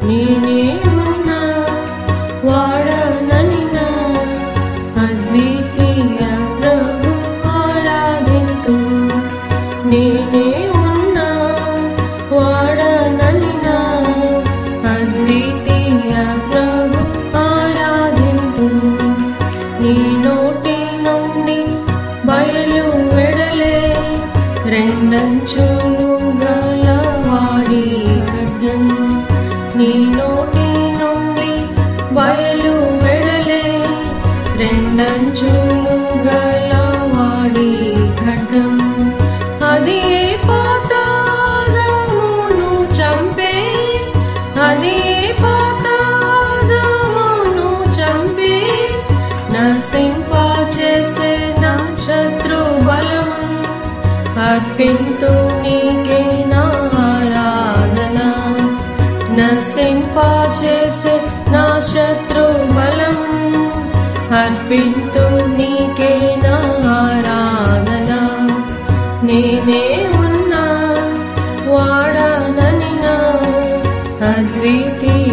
నేనే ఉన్నా వాడనని నా అద్వితీయ ప్రభు ఆరాధింతు. నేనే ఉన్నా వాడనని నా అద్వితీయ ప్రభు ఆరాధింతు. నీ నోటి నుండి బయలు వెడలే రెండంచులు గల వాడి ఖడ్గం. నీ నోటి నుండి బయలు వెడలే రెండంచులు గల వాడి ఖడ్గం. అది పాతాళమును చంపే, అది పాతాళమును చంపే, నశింపచేసే నా శత్రు బలం. అర్పింతు నీకే నా ఆరాధన. నశింపచేసే నా శత్రు బలం. అర్పింతు నీకే నా ఆరాధన. నేనే ఉన్నా వాడనని నా అద్వితీయ